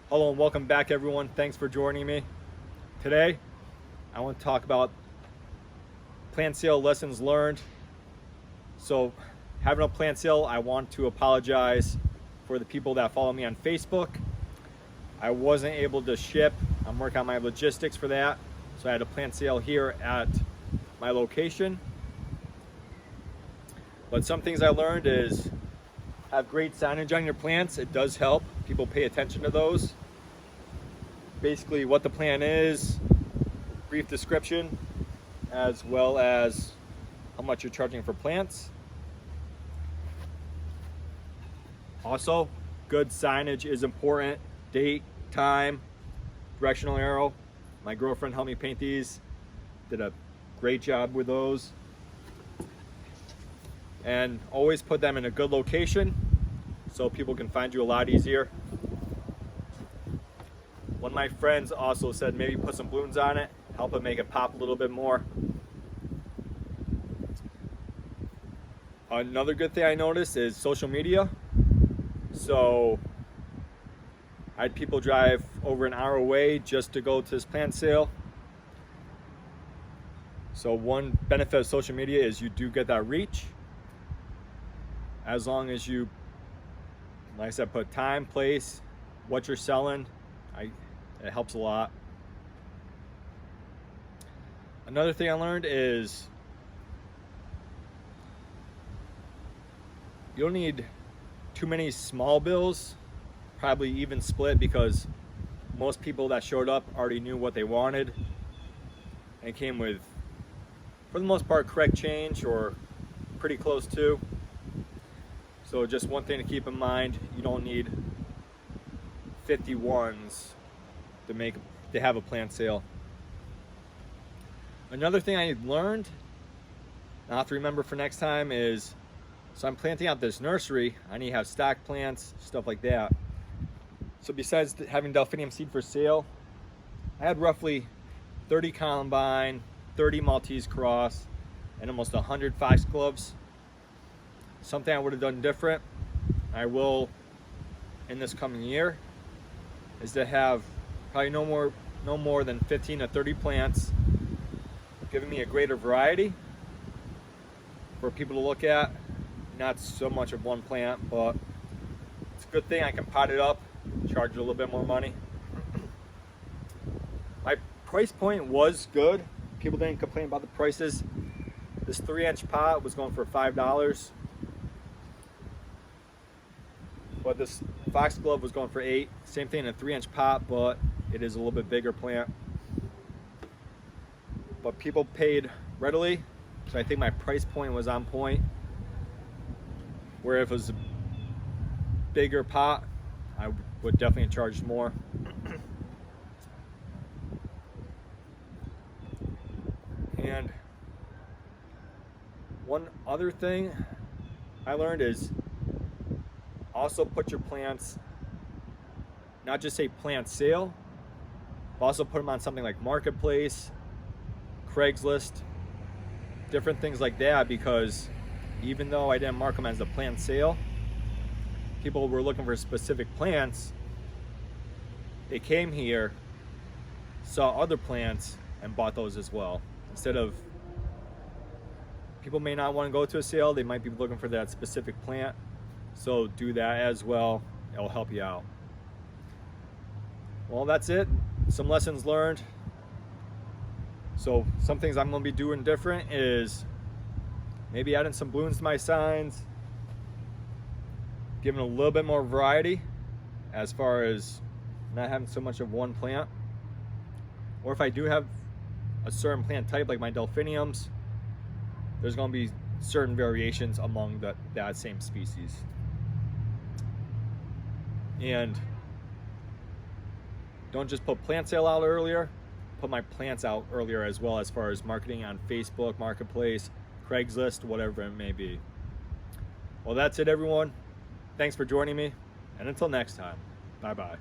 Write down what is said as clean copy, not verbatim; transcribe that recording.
Hello and welcome back everyone. Thanks for joining me. Today, I want to talk about plant sale lessons learned. So having a plant sale, I want to apologize for the people that follow me on Facebook. I wasn't able to ship. I'm working on my logistics for that. So I had a plant sale here at my location. But some things I learned is have great signage on your plants. It does help. People pay attention to those. Basically what the plant is, brief description, as well as how much you're charging for plants. Also, good signage is important. Date, time, directional arrow. My girlfriend helped me paint these. Did a great job with those. And always put them in a good location so people can find you a lot easier. One of my friends also said maybe put some balloons on it, help it make it pop a little bit more. Another good thing I noticed is social media. So I had people drive over an hour away just to go to this plant sale. So one benefit of social media is you do get that reach. As long as you, like I said, put time, place, what you're selling, it helps a lot. Another thing I learned is you don't need too many small bills, probably even split, because most people that showed up already knew what they wanted and it came with, for the most part, correct change or pretty close to. So just one thing to keep in mind, you don't need 50 ones to have a plant sale. Another thing I learned, I'll have to remember for next time, is so I'm planting out this nursery. I need to have stock plants, stuff like that. So besides having delphinium seed for sale, I had roughly 30 columbine, 30 Maltese cross, and almost 100 foxgloves. Something I would have done different, I will in this coming year, is to have probably no more than 15 to 30 plants, giving me a greater variety for people to look at. Not so much of one plant, but it's a good thing I can pot it up, charge a little bit more money. My price point was good. People didn't complain about the prices. This 3-inch pot was going for $5. But this foxglove was going for $8. Same thing in a 3-inch pot, but it is a little bit bigger plant. But people paid readily, so I think my price point was on point. Where if it was a bigger pot, I would definitely charge more. And one other thing I learned is also put your plants, not just say plant sale, but also put them on something like Marketplace, Craigslist, different things like that, because even though I didn't mark them as a plant sale, people were looking for specific plants. They came here, saw other plants, and bought those as well. Instead of, people may not want to go to a sale, they might be looking for that specific plant. So do that as well, it'll help you out. Well, that's it, some lessons learned. So some things I'm gonna be doing different is maybe adding some balloons to my signs, giving a little bit more variety as far as not having so much of one plant. Or if I do have a certain plant type like my delphiniums, there's gonna be certain variations among that same species. And don't just put plant sale out earlier, put my plants out earlier as well, as far as marketing on Facebook, Marketplace, Craigslist, whatever it may be. Well, that's it everyone. Thanks for joining me, and until next time, bye-bye.